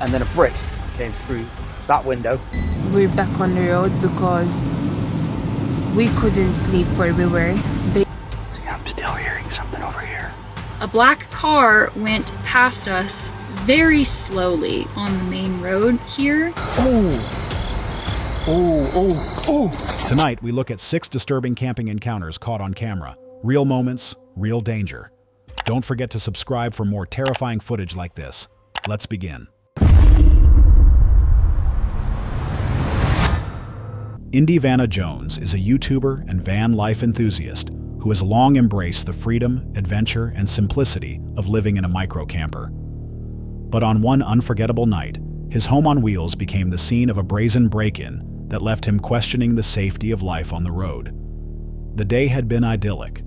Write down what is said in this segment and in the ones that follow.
and then a brick came through that window. We're back on the road because we couldn't sleep where we were. See, I'm still hearing something over here. A black car went past us very slowly on the main road here. Tonight, we look at 6 disturbing camping encounters caught on camera. Real moments, real danger. Don't forget to subscribe for more terrifying footage like this. Let's begin. Indy Vanna Jones is a YouTuber and van life enthusiast who has long embraced the freedom, adventure, and simplicity of living in a micro camper. But on one unforgettable night, his home on wheels became the scene of a brazen break-in that left him questioning the safety of life on the road. The day had been idyllic.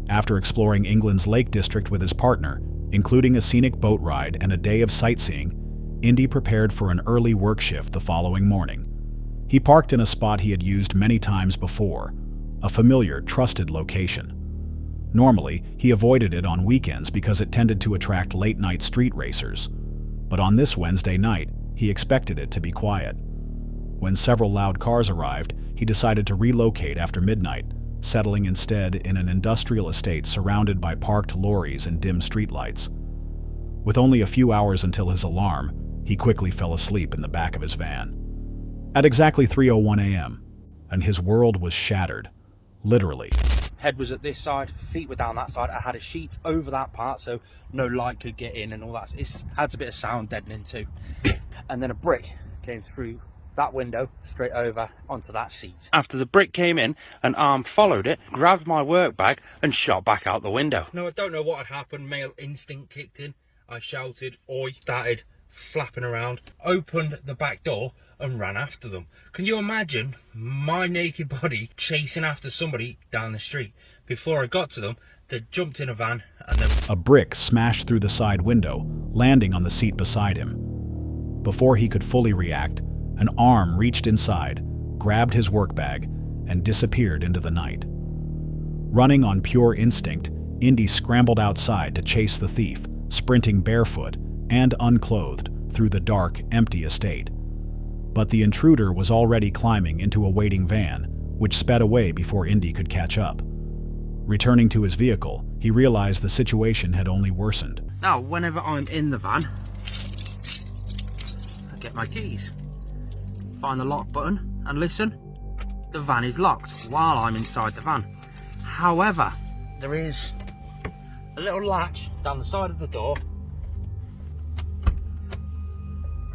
After exploring England's Lake District with his partner, including a scenic boat ride and a day of sightseeing, Indy prepared for an early work shift the following morning. He parked in a spot he had used many times before, a familiar, trusted location. Normally, he avoided it on weekends because it tended to attract late-night street racers. But on this Wednesday night, he expected it to be quiet. When several loud cars arrived, he decided to relocate after midnight, settling instead in an industrial estate surrounded by parked lorries and dim streetlights. With only a few hours until his alarm, he quickly fell asleep in the back of his van. At exactly 3:01 a.m., and his world was shattered, literally. Head was at this side, feet were down that side. I had a sheet over that part so no light could get in and all that. It adds a bit of sound deadening too. And then a brick came through that window straight over onto that seat. After the brick came in, an arm followed it, grabbed my work bag and shot back out the window. No, I don't know what had happened. Male instinct kicked in. I shouted, "Oi!" Started flapping around, opened the back door and ran after them. Can you imagine my naked body chasing after somebody down the street? Before I got to them, they jumped in a van and then... A brick smashed through the side window, landing on the seat beside him. Before he could fully react, an arm reached inside, grabbed his work bag, and disappeared into the night. Running on pure instinct, Indy scrambled outside to chase the thief, sprinting barefoot and unclothed through the dark, empty estate. But the intruder was already climbing into a waiting van, which sped away before Indy could catch up. Returning to his vehicle, he realized the situation had only worsened. Now, whenever I'm in the van, I get my keys, find the lock button, and listen, the van is locked while I'm inside the van. However, there is a little latch down the side of the door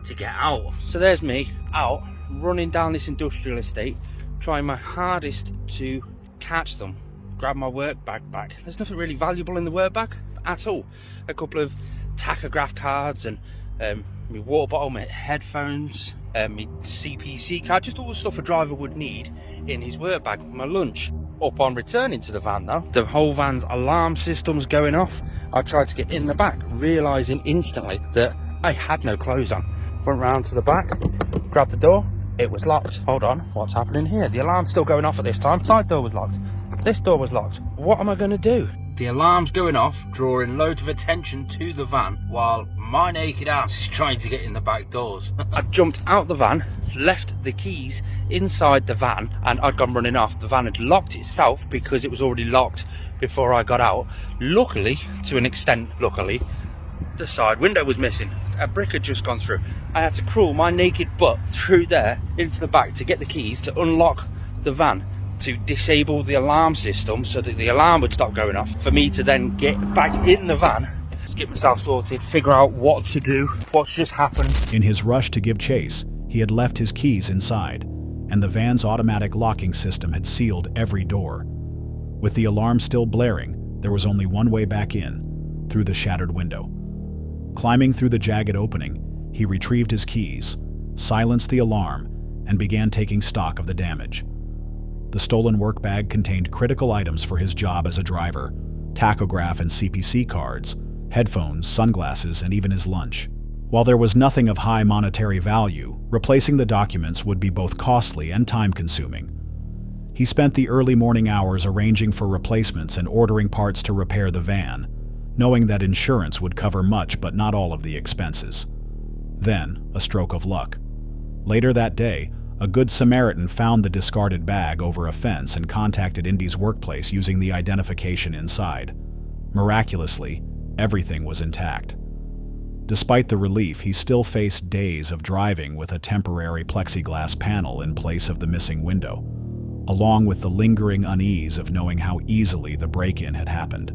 to get out. So there's me out running down this industrial estate, trying my hardest to catch them, grab my work bag back. There's nothing really valuable in the work bag at all. A couple of tachograph cards and my water bottle, my headphones, my CPC card, just all the stuff a driver would need in his work bag. My lunch. Upon returning to the van though, the whole van's alarm system's going off. I tried to get in the back, realising instantly that I had no clothes on. Went round to the back, grabbed the door, it was locked. Hold on, what's happening here? The alarm's still going off at this time. Side door was locked. This door was locked. What am I going to do? The alarm's going off, drawing loads of attention to the van, while my naked ass is trying to get in the back doors. I jumped out the van, left the keys inside the van, and I'd gone running off. The van had locked itself because it was already locked before I got out. Luckily, to an extent, luckily, the side window was missing. A brick had just gone through. I had to crawl my naked butt through there into the back to get the keys to unlock the van, to disable the alarm system so that the alarm would stop going off, for me to then get back in the van, get myself sorted, figure out what to do, what's just happened. In his rush to give chase, he had left his keys inside, and the van's automatic locking system had sealed every door. With the alarm still blaring, there was only one way back in, through the shattered window. Climbing through the jagged opening, he retrieved his keys, silenced the alarm, and began taking stock of the damage. The stolen work bag contained critical items for his job as a driver: tachograph and CPC cards, headphones, sunglasses, and even his lunch. While there was nothing of high monetary value, replacing the documents would be both costly and time-consuming. He spent the early morning hours arranging for replacements and ordering parts to repair the van, knowing that insurance would cover much but not all of the expenses. Then, a stroke of luck. Later that day, a Good Samaritan found the discarded bag over a fence and contacted Indy's workplace using the identification inside. Miraculously, everything was intact. Despite the relief, he still faced days of driving with a temporary plexiglass panel in place of the missing window, along with the lingering unease of knowing how easily the break-in had happened.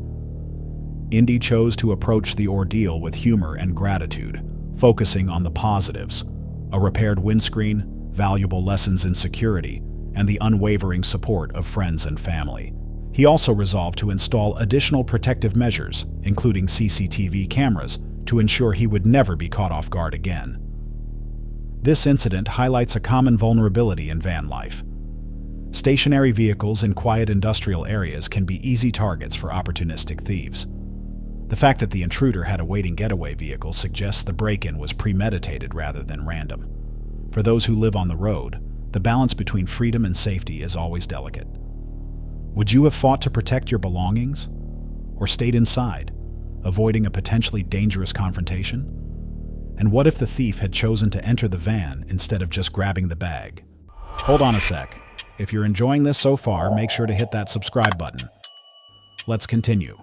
Indy chose to approach the ordeal with humor and gratitude, focusing on the positives: a repaired windscreen, valuable lessons in security, and the unwavering support of friends and family. He also resolved to install additional protective measures, including CCTV cameras, to ensure he would never be caught off guard again. This incident highlights a common vulnerability in van life. Stationary vehicles in quiet industrial areas can be easy targets for opportunistic thieves. The fact that the intruder had a waiting getaway vehicle suggests the break-in was premeditated rather than random. For those who live on the road, the balance between freedom and safety is always delicate. Would you have fought to protect your belongings? Or stayed inside, avoiding a potentially dangerous confrontation? And what if the thief had chosen to enter the van instead of just grabbing the bag? Hold on a sec. If you're enjoying this so far, make sure to hit that subscribe button. Let's continue.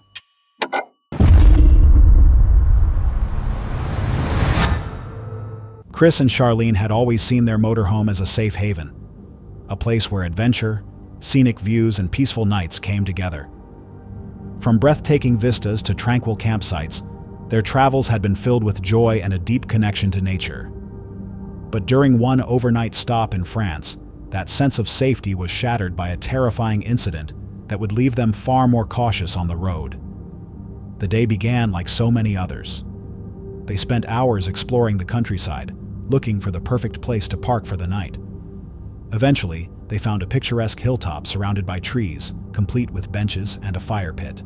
Chris and Charlene had always seen their motorhome as a safe haven, a place where adventure, scenic views, and peaceful nights came together. From breathtaking vistas to tranquil campsites, their travels had been filled with joy and a deep connection to nature. But during one overnight stop in France, that sense of safety was shattered by a terrifying incident that would leave them far more cautious on the road. The day began like so many others. They spent hours exploring the countryside, looking for the perfect place to park for the night. Eventually, they found a picturesque hilltop surrounded by trees, complete with benches and a fire pit.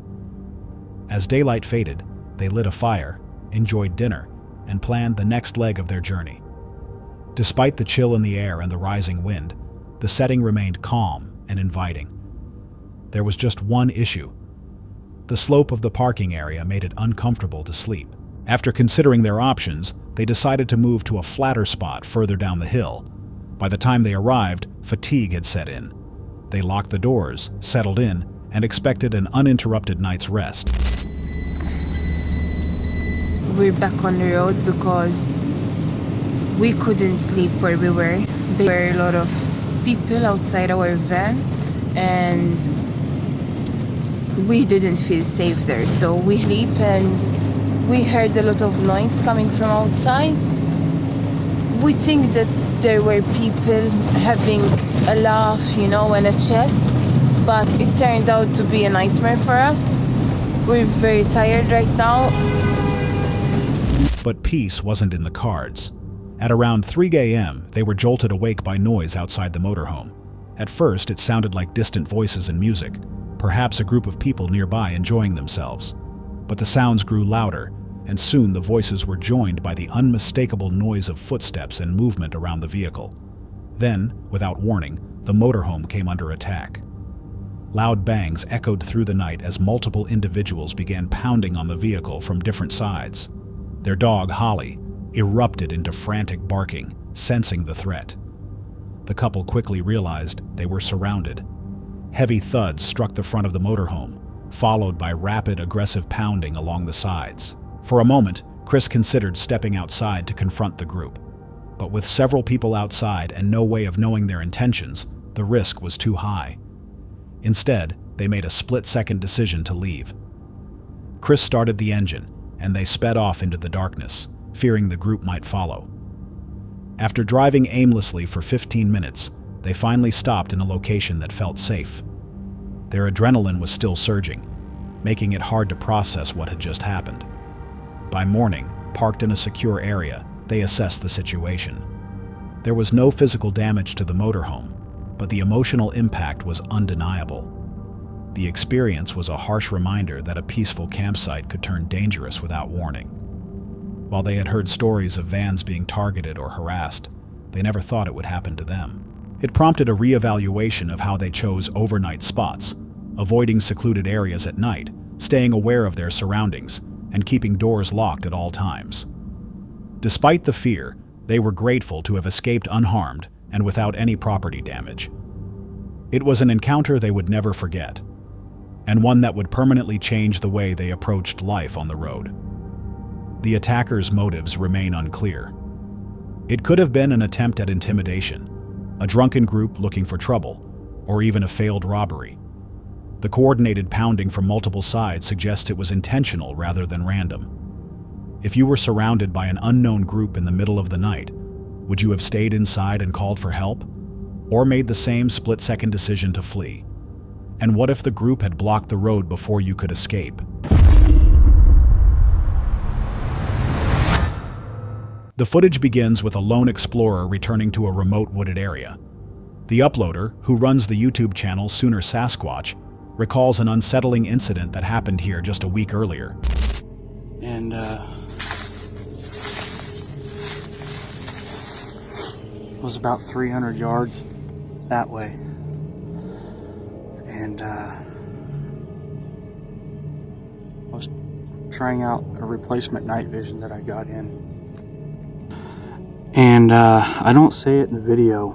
As daylight faded, they lit a fire, enjoyed dinner, and planned the next leg of their journey. Despite the chill in the air and the rising wind, the setting remained calm and inviting. There was just one issue. The slope of the parking area made it uncomfortable to sleep. After considering their options, they decided to move to a flatter spot further down the hill. By the time they arrived, fatigue had set in. They locked the doors, settled in, and expected an uninterrupted night's rest. We're back on the road because we couldn't sleep where we were. There were a lot of people outside our van and we didn't feel safe there. So we sleep and we heard a lot of noise coming from outside. We think that there were people having a laugh, and a chat, but it turned out to be a nightmare for us. We're very tired right now. But peace wasn't in the cards. At around 3 a.m., they were jolted awake by noise outside the motorhome. At first, it sounded like distant voices and music, perhaps a group of people nearby enjoying themselves. But the sounds grew louder, and soon the voices were joined by the unmistakable noise of footsteps and movement around the vehicle. Then, without warning, the motorhome came under attack. Loud bangs echoed through the night as multiple individuals began pounding on the vehicle from different sides. Their dog, Holly, erupted into frantic barking, sensing the threat. The couple quickly realized they were surrounded. Heavy thuds struck the front of the motorhome, followed by rapid, aggressive pounding along the sides. For a moment, Chris considered stepping outside to confront the group. But with several people outside and no way of knowing their intentions, the risk was too high. Instead, they made a split-second decision to leave. Chris started the engine, and they sped off into the darkness, fearing the group might follow. After driving aimlessly for 15 minutes, they finally stopped in a location that felt safe. Their adrenaline was still surging, making it hard to process what had just happened. By morning, parked in a secure area, they assessed the situation. There was no physical damage to the motorhome, but the emotional impact was undeniable. The experience was a harsh reminder that a peaceful campsite could turn dangerous without warning. While they had heard stories of vans being targeted or harassed, they never thought it would happen to them. It prompted a reevaluation of how they chose overnight spots, avoiding secluded areas at night, staying aware of their surroundings, and keeping doors locked at all times. Despite the fear, they were grateful to have escaped unharmed and without any property damage. It was an encounter they would never forget, and one that would permanently change the way they approached life on the road. The attackers' motives remain unclear. It could have been an attempt at intimidation, a drunken group looking for trouble, or even a failed robbery. The coordinated pounding from multiple sides suggests it was intentional rather than random. If you were surrounded by an unknown group in the middle of the night, would you have stayed inside and called for help, or made the same split-second decision to flee? And what if the group had blocked the road before you could escape? The footage begins with a lone explorer returning to a remote wooded area. The uploader, who runs the YouTube channel Sooner Sasquatch, recalls an unsettling incident that happened here just a week earlier. And it was about 300 yards that way. And I was trying out a replacement night vision that I got in. And I don't say it in the video,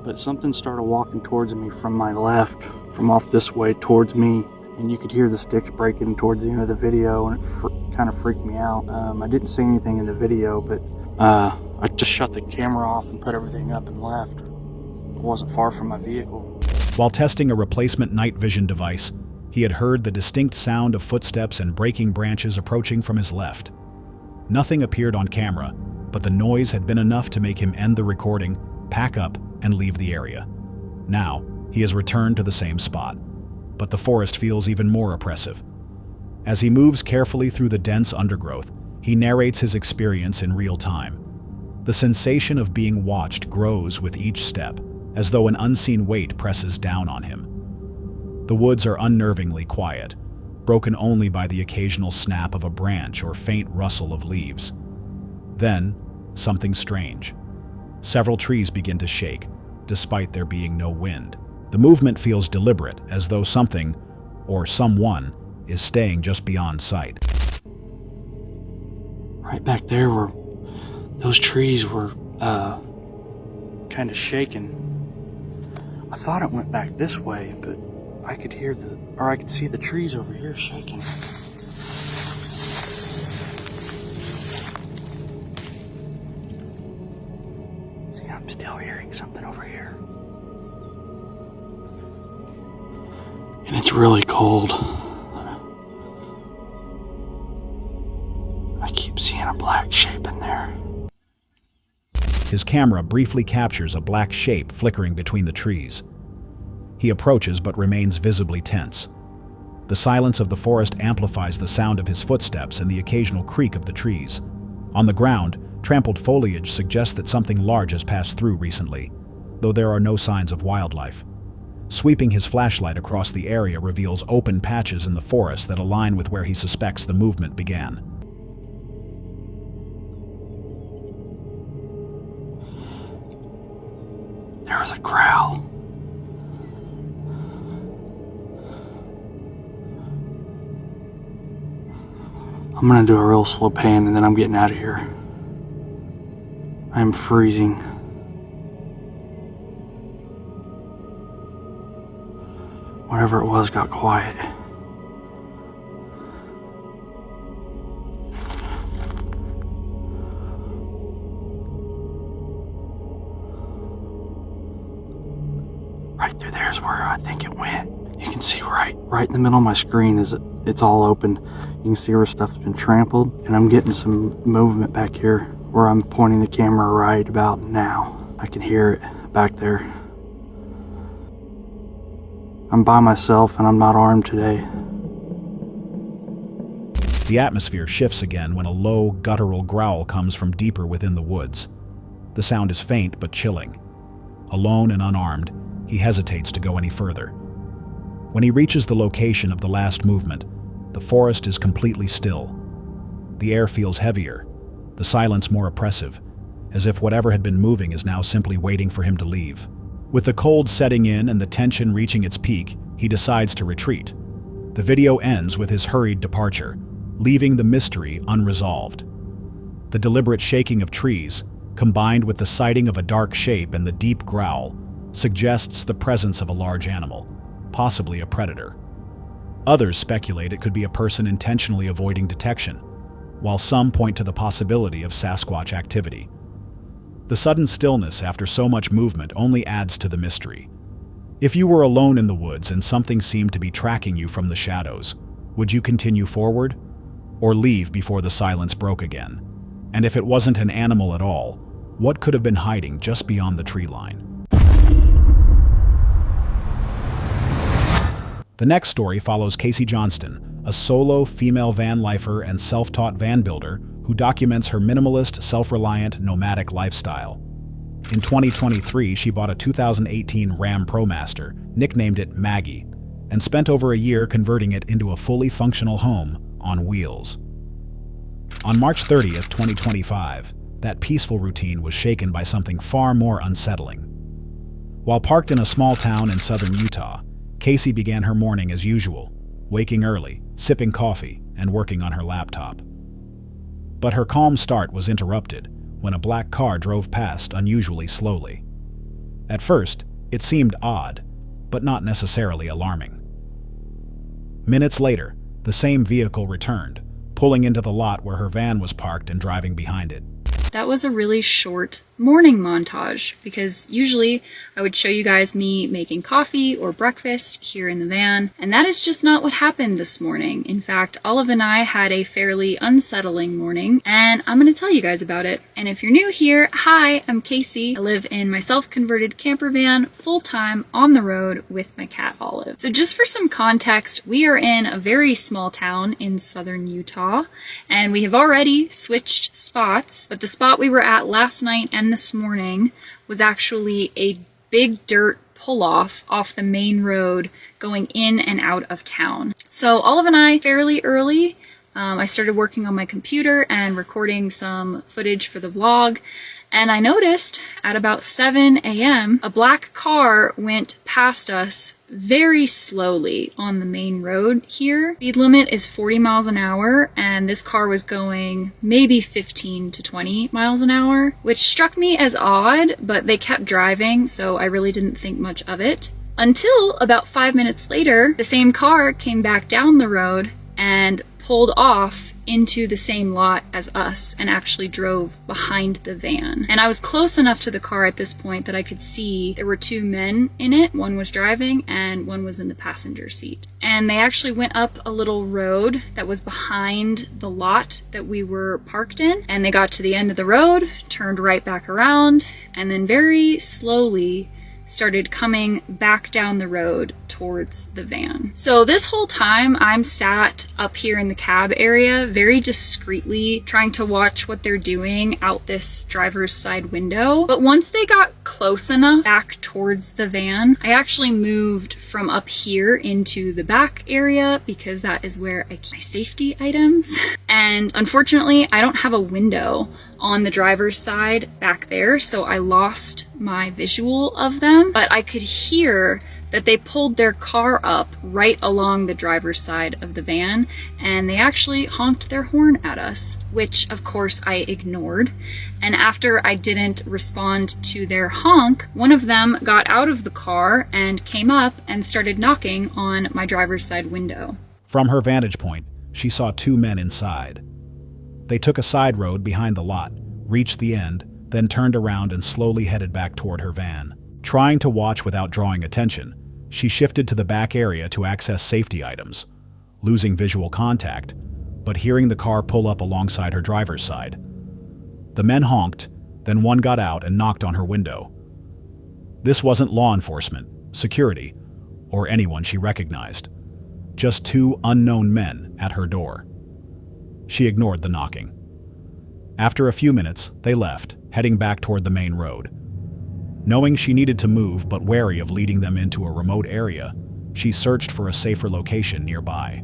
but something started walking towards me from my left, from off this way towards me, and you could hear the sticks breaking towards the end of the video, and it kind of freaked me out. I didn't say anything in the video, but I just shut the camera off and put everything up and left. It wasn't far from my vehicle. While testing a replacement night vision device, he had heard the distinct sound of footsteps and breaking branches approaching from his left. Nothing appeared on camera, but the noise had been enough to make him end the recording, pack up, and leave the area. Now, he has returned to the same spot, but the forest feels even more oppressive. As he moves carefully through the dense undergrowth, he narrates his experience in real time. The sensation of being watched grows with each step, as though an unseen weight presses down on him. The woods are unnervingly quiet, broken only by the occasional snap of a branch or faint rustle of leaves. Then, something strange. Several trees begin to shake, despite there being no wind. The movement feels deliberate, as though something, or someone, is staying just beyond sight. Right back there where those trees were kind of shaking. I thought it went back this way, but I could hear I could see the trees over here shaking. See, I'm still hearing something over here. And it's really cold. I keep seeing a black shape in there. His camera briefly captures a black shape flickering between the trees. He approaches but remains visibly tense. The silence of the forest amplifies the sound of his footsteps and the occasional creak of the trees. On the ground, trampled foliage suggests that something large has passed through recently, though there are no signs of wildlife. Sweeping his flashlight across the area reveals open patches in the forest that align with where he suspects the movement began. There was a growl. I'm gonna do a real slow pan and then I'm getting out of here. I'm freezing. Whatever it was got quiet. Right through there is where I think it went. You can see right in the middle of my screen is it's all open. You can see where stuff's been trampled, and I'm getting some movement back here where I'm pointing the camera right about now. I can hear it back there. I'm by myself and I'm not armed today. The atmosphere shifts again when a low, guttural growl comes from deeper within the woods. The sound is faint but chilling. Alone and unarmed, he hesitates to go any further. When he reaches the location of the last movement, the forest is completely still. The air feels heavier, the silence more oppressive, as if whatever had been moving is now simply waiting for him to leave. With the cold setting in and the tension reaching its peak, he decides to retreat. The video ends with his hurried departure, leaving the mystery unresolved. The deliberate shaking of trees, combined with the sighting of a dark shape and the deep growl, suggests the presence of a large animal, possibly a predator. Others speculate it could be a person intentionally avoiding detection, while some point to the possibility of Sasquatch activity. The sudden stillness after so much movement only adds to the mystery. If you were alone in the woods and something seemed to be tracking you from the shadows, would you continue forward, or leave before the silence broke again? And if it wasn't an animal at all, what could have been hiding just beyond the tree line? The next story follows Casey Johnston, a solo female van lifer and self-taught van builder who documents her minimalist, self-reliant, nomadic lifestyle. In 2023, she bought a 2018 Ram ProMaster, nicknamed it Maggie, and spent over a year converting it into a fully functional home on wheels. On March 30th, 2025, that peaceful routine was shaken by something far more unsettling. While parked in a small town in southern Utah, Casey began her morning as usual, waking early, sipping coffee, and working on her laptop. But her calm start was interrupted when a black car drove past unusually slowly. At first, it seemed odd, but not necessarily alarming. Minutes later, the same vehicle returned, pulling into the lot where her van was parked and driving behind it. That was a really short morning montage because usually I would show you guys me making coffee or breakfast here in the van, and that is just not what happened this morning. In fact, Olive and I had a fairly unsettling morning, and I'm going to tell you guys about it. And if you're new here, hi, I'm Casey. I live in my self-converted camper van full-time on the road with my cat Olive. So just for some context, we are in a very small town in southern Utah, and we have already switched spots, but the spot we were at last night and this morning was actually a big dirt pull-off off the main road going in and out of town. So Olive and I, fairly early, I started working on my computer and recording some footage for the vlog, and I noticed at about 7 a.m. a black car went past us very slowly on the main road here. Speed limit is 40 miles an hour, and this car was going maybe 15 to 20 miles an hour, which struck me as odd, but they kept driving, so I really didn't think much of it. Until about 5 minutes later, the same car came back down the road and pulled off into the same lot as us and actually drove behind the van. And I was close enough to the car at this point that I could see there were two men in it. One was driving and one was in the passenger seat. And they actually went up a little road that was behind the lot that we were parked in. And they got to the end of the road, turned right back around, and then very slowly started coming back down the road towards the van. So this whole time I'm sat up here in the cab area very discreetly trying to watch what they're doing out this driver's side window. But once they got close enough back towards the van, I actually moved from up here into the back area because that is where I keep my safety items. And unfortunately, I don't have a window on the driver's side back there, so I lost my visual of them, but I could hear that they pulled their car up right along the driver's side of the van, and they actually honked their horn at us, which of course I ignored. And after I didn't respond to their honk, one of them got out of the car and came up and started knocking on my driver's side window. From her vantage point, she saw two men inside. They took a side road behind the lot, reached the end, then turned around and slowly headed back toward her van. Trying to watch without drawing attention, she shifted to the back area to access safety items, losing visual contact, but hearing the car pull up alongside her driver's side. The men honked, then one got out and knocked on her window. This wasn't law enforcement, security, or anyone she recognized. Just two unknown men at her door. She ignored the knocking. After a few minutes, they left, heading back toward the main road. Knowing she needed to move but wary of leading them into a remote area, she searched for a safer location nearby.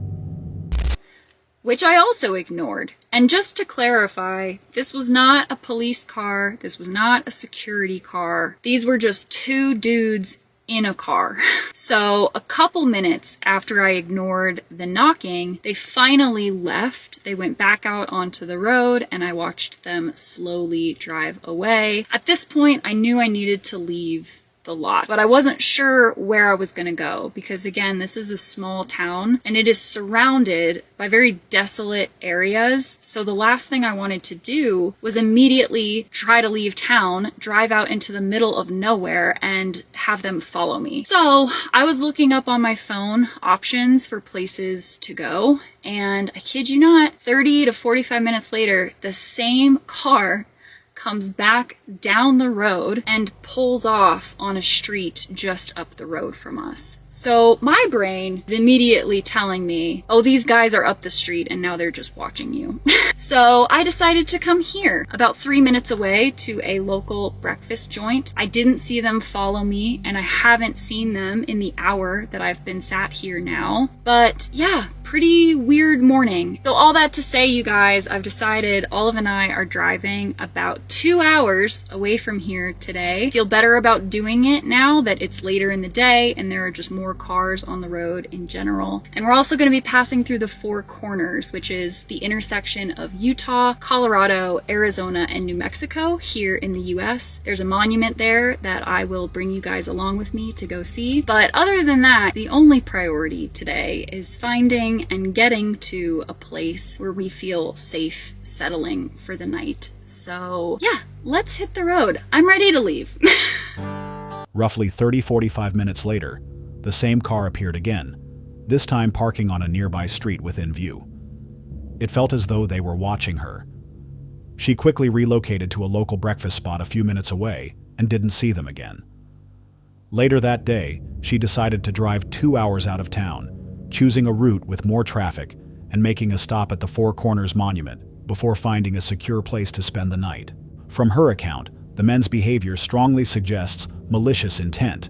Which I also ignored. And just to clarify, this was not a police car, this was not a security car. These were just two dudes in a car. So a couple minutes after I ignored the knocking, they finally left. They went back out onto the road and I watched them slowly drive away. At this point, I knew I needed to leave the lot, but I wasn't sure where I was going to go because again, this is a small town and it is surrounded by very desolate areas. So the last thing I wanted to do was immediately try to leave town, drive out into the middle of nowhere and have them follow me. So I was looking up on my phone options for places to go. And I kid you not, 30 to 45 minutes later, the same car comes back down the road and pulls off on a street just up the road from us. So my brain is immediately telling me, oh, these guys are up the street and now they're just watching you. So I decided to come here, about 3 minutes away to a local breakfast joint. I didn't see them follow me and I haven't seen them in the hour that I've been sat here now. But yeah, pretty weird morning. So all that to say, you guys, I've decided Olive and I are driving about 2 hours away from here today. Feel better about doing it now that it's later in the day and there are just more cars on the road in general. And we're also going to be passing through the Four Corners, which is the intersection of Utah, Colorado, Arizona, and New Mexico here in the US. There's a monument there that I will bring you guys along with me to go see. But other than that, the only priority today is finding and getting to a place where we feel safe settling for the night. So yeah, let's hit the road. I'm ready to leave. Roughly 30-45 minutes later, the same car appeared again, this time parking on a nearby street within view. It felt as though they were watching her. She quickly relocated to a local breakfast spot a few minutes away and didn't see them again. Later that day, she decided to drive 2 hours out of town, choosing a route with more traffic and making a stop at the Four Corners Monument before finding a secure place to spend the night. From her account, the men's behavior strongly suggests malicious intent,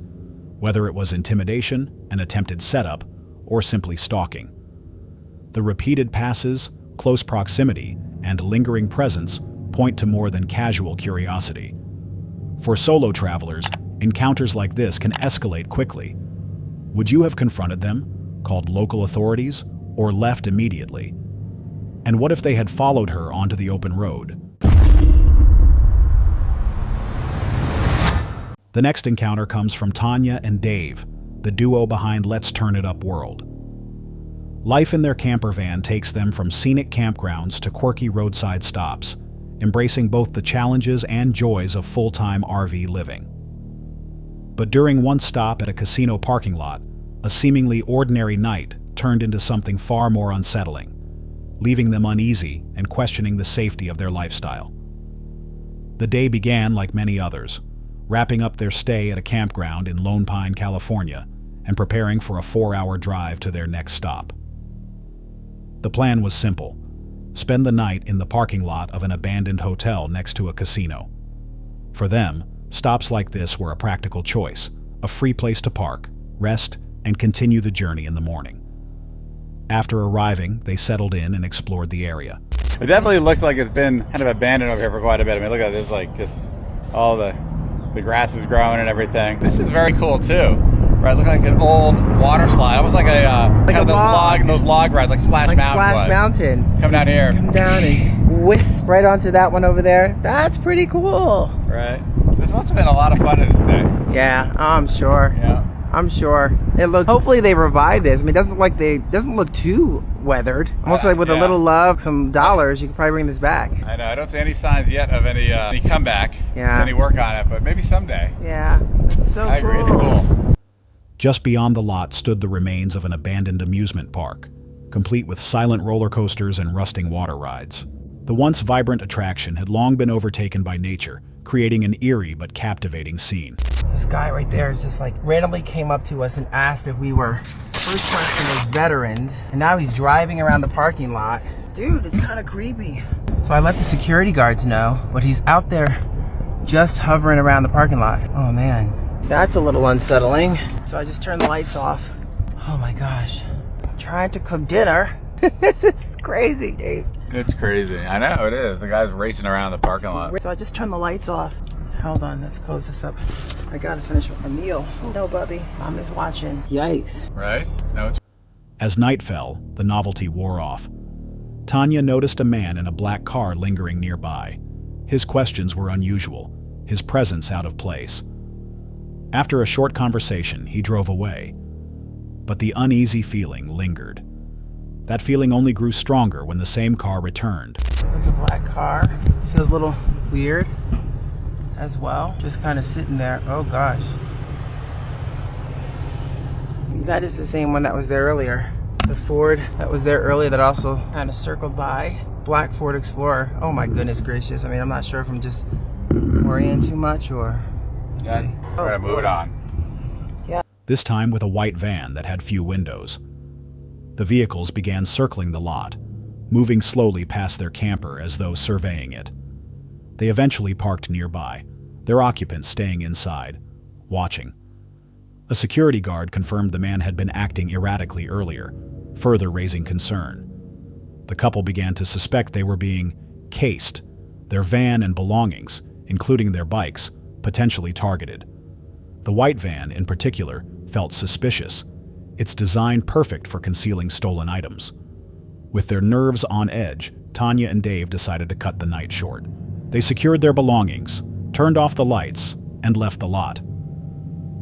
whether it was intimidation, an attempted setup, or simply stalking. The repeated passes, close proximity, and lingering presence point to more than casual curiosity. For solo travelers, encounters like this can escalate quickly. Would you have confronted them, called local authorities, or left immediately? And what if they had followed her onto the open road? The next encounter comes from Tanya and Dave, the duo behind Let's Turn It Up World. Life in their camper van takes them from scenic campgrounds to quirky roadside stops, embracing both the challenges and joys of full-time RV living. But during one stop at a casino parking lot, a seemingly ordinary night turned into something far more unsettling, leaving them uneasy and questioning the safety of their lifestyle. The day began like many others, wrapping up their stay at a campground in Lone Pine, California, and preparing for a 4-hour drive to their next stop. The plan was simple: spend the night in the parking lot of an abandoned hotel next to a casino. For them, stops like this were a practical choice, a free place to park, rest, and continue the journey in the morning. After arriving, they settled in and explored the area. It definitely looks like it's been kind of abandoned over here for quite a bit. I mean, look at this, like just all the grass is growing and everything. This is very cool too. Right, look like an old water slide, almost like a kind of those log rides, like Splash Mountain. Splash Mountain. Come down here. Come down and whisk right onto that one over there. That's pretty cool. Right. This must have been a lot of fun in this day. Yeah, I'm sure. Yeah. I'm sure. Hopefully they revive this. I mean, it doesn't look too weathered. Almost like with a little love, some dollars, you could probably bring this back. I know. I don't see any signs yet of any comeback. Yeah. Any work on it, but maybe someday. Yeah. It's so cool. I agree. It's cool. Just beyond the lot stood the remains of an abandoned amusement park, complete with silent roller coasters and rusting water rides. The once vibrant attraction had long been overtaken by nature, creating an eerie but captivating scene. This guy right there is just like randomly came up to us and asked if we were first person as veterans, and now he's driving around the parking lot. Dude, it's kind of creepy. So I let the security guards know, but he's out there just hovering around the parking lot. Oh man, that's a little unsettling. So I just turned the lights off. Oh my gosh, I'm trying to cook dinner. This is crazy, Dave. It's crazy. I know it is. The guy's racing around the parking lot. So I just turned the lights off. Hold on, let's close this up. I gotta finish with my meal. No, Bubby, Mom is watching. Yikes. Right? No, it's... As night fell, the novelty wore off. Tanya noticed a man in a black car lingering nearby. His questions were unusual, his presence out of place. After a short conversation, he drove away. But the uneasy feeling lingered. That feeling only grew stronger when the same car returned. There's a black car. It feels a little weird as well. Just kind of sitting there. Oh gosh. That is the same one that was there earlier. The Ford that was there earlier that also kind of circled by. Black Ford Explorer. Oh my goodness gracious. I mean, I'm not sure if I'm just worrying too much or... We're gonna move it on. Yeah. This time with a white van that had few windows. The vehicles began circling the lot, moving slowly past their camper as though surveying it. They eventually parked nearby, their occupants staying inside, watching. A security guard confirmed the man had been acting erratically earlier, further raising concern. The couple began to suspect they were being cased, their van and belongings, including their bikes, potentially targeted. The white van, in particular, felt suspicious, its design perfect for concealing stolen items. With their nerves on edge, Tanya and Dave decided to cut the night short. They secured their belongings, turned off the lights, and left the lot.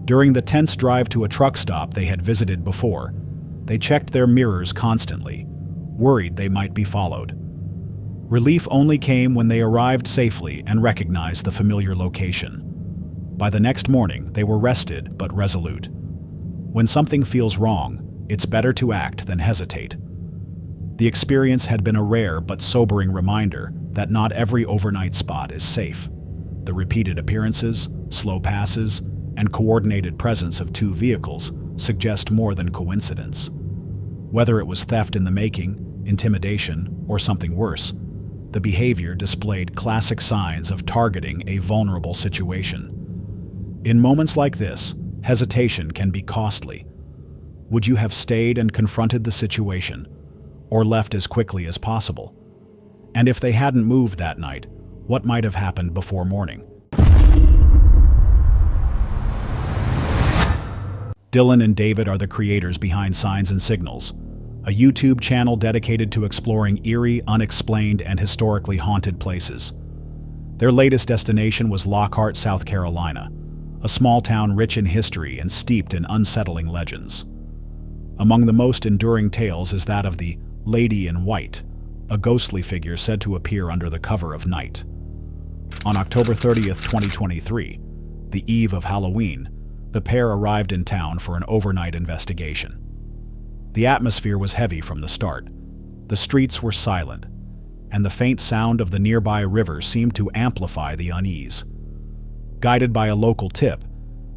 During the tense drive to a truck stop they had visited before, they checked their mirrors constantly, worried they might be followed. Relief only came when they arrived safely and recognized the familiar location. By the next morning, they were rested but resolute. When something feels wrong, it's better to act than hesitate. The experience had been a rare but sobering reminder that not every overnight spot is safe. The repeated appearances, slow passes, and coordinated presence of two vehicles suggest more than coincidence. Whether it was theft in the making, intimidation, or something worse, the behavior displayed classic signs of targeting a vulnerable situation. In moments like this, hesitation can be costly. Would you have stayed and confronted the situation, or left as quickly as possible? And if they hadn't moved that night, what might have happened before morning? Dylan and David are the creators behind Signs and Signals, a YouTube channel dedicated to exploring eerie, unexplained, and historically haunted places. Their latest destination was Lockhart, South Carolina, a small town rich in history and steeped in unsettling legends. Among the most enduring tales is that of the Lady in White, a ghostly figure said to appear under the cover of night. On October 30th, 2023, the eve of Halloween, the pair arrived in town for an overnight investigation. The atmosphere was heavy from the start. The streets were silent, and the faint sound of the nearby river seemed to amplify the unease. Guided by a local tip,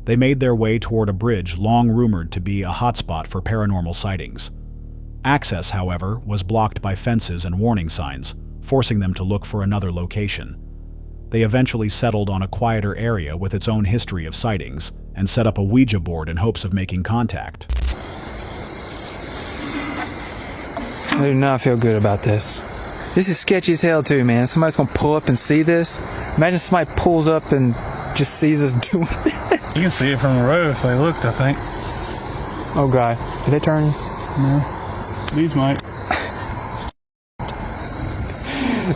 they made their way toward a bridge long rumored to be a hotspot for paranormal sightings. Access, however, was blocked by fences and warning signs, forcing them to look for another location. They eventually settled on a quieter area with its own history of sightings and set up a Ouija board in hopes of making contact. I do not feel good about this. This is sketchy as hell too, man. Somebody's gonna pull up and see this. Imagine somebody pulls up and just sees us doing this. You can see it from the road if they looked, I think. Oh god, did they turn? No. These might.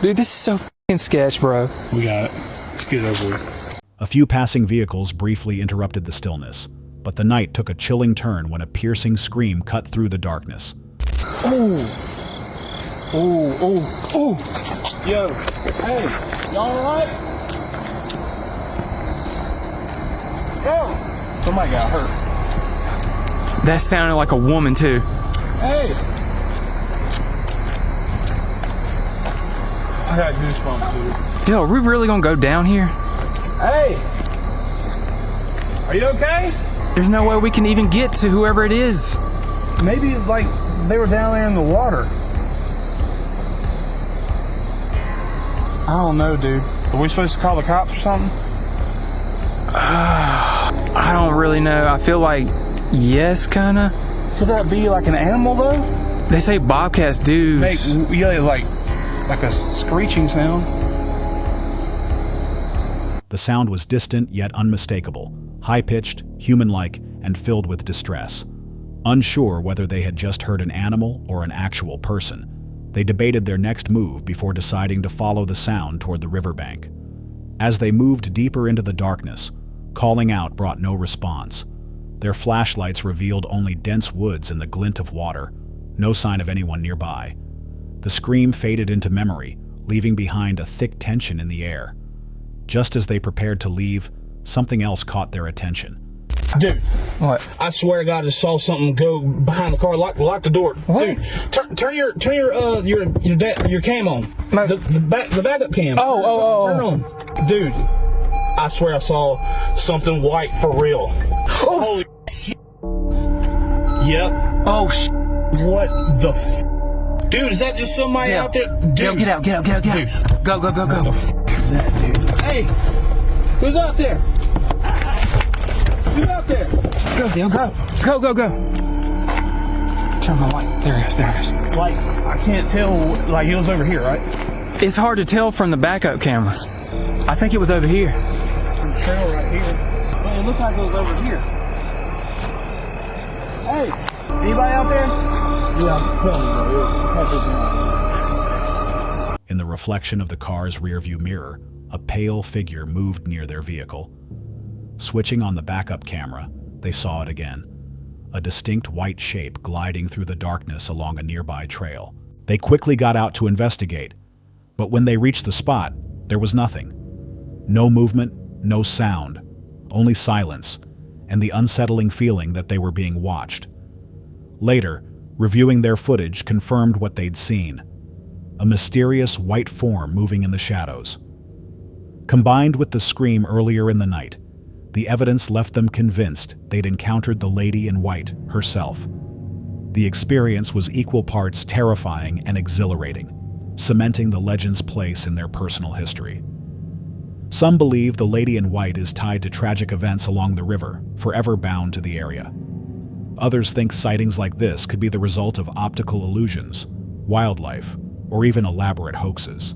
Dude, this is so fucking sketch, bro. We got it. Let's get it over with. A few passing vehicles briefly interrupted the stillness, but the night took a chilling turn when a piercing scream cut through the darkness. Oh. Oh, oh, oh. Yo, hey, y'all alright? Yo. Somebody got hurt. That sounded like a woman too. Hey. I got goosebumps, dude. Yo, are we really gonna go down here? Hey. Are you okay? There's no way we can even get to whoever it is. Maybe, like, they were down there in the water. I don't know, dude. Are we supposed to call the cops or something? I don't really know. I feel like yes, kinda. Could that be like an animal, though? They say bobcats do. Make, yeah, like a screeching sound. The sound was distant yet unmistakable, high-pitched, human-like, and filled with distress. Unsure whether they had just heard an animal or an actual person, they debated their next move before deciding to follow the sound toward the riverbank. As they moved deeper into the darkness, calling out brought no response. Their flashlights revealed only dense woods and the glint of water, no sign of anyone nearby. The scream faded into memory, leaving behind a thick tension in the air. Just as they prepared to leave, something else caught their attention. Dude, What? I swear to God, I just saw something go behind the car. Lock the door. What? Dude, turn your cam on. My- The backup cam. Oh. Turn it on. Dude, I swear I saw something white for real. Oh, Yep. oh, What the Dude, is that just somebody out there? Dude. Get out. Go. That dude. Hey, who's out there? Who's out there? Go, Dale, go. Turn my light. There he is. Like, I can't tell, like, he was over here, right? It's hard to tell from the backup camera. I think it was over here. Trail right here. Well, it looked like it was over here. Hey, anybody out there? Yeah, In the reflection of the car's rearview mirror, a pale figure moved near their vehicle. Switching on the backup camera, they saw it again. A distinct white shape gliding through the darkness along a nearby trail. They quickly got out to investigate, but when they reached the spot, there was nothing. No movement, no sound, only silence, and the unsettling feeling that they were being watched. Later, reviewing their footage confirmed what they'd seen: a mysterious white form moving in the shadows. Combined with the scream earlier in the night, the evidence left them convinced they'd encountered the lady in white herself. The experience was equal parts terrifying and exhilarating, cementing the legend's place in their personal history. Some believe the lady in white is tied to tragic events along the river, forever bound to the area. Others think sightings like this could be the result of optical illusions, wildlife, or even elaborate hoaxes.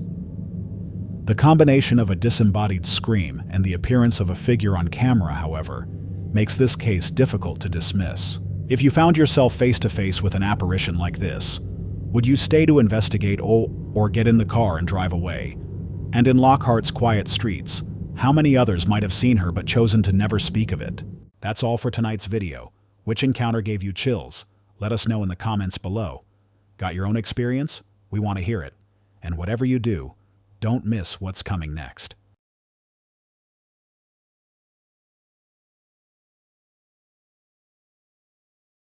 The combination of a disembodied scream and the appearance of a figure on camera, however, makes this case difficult to dismiss. If you found yourself face to face with an apparition like this, would you stay to investigate or get in the car and drive away? And in Lockhart's quiet streets, how many others might have seen her but chosen to never speak of it? That's all for tonight's video. Which encounter gave you chills? Let us know in the comments below. Got your own experience? We want to hear it. And whatever you do, don't miss what's coming next.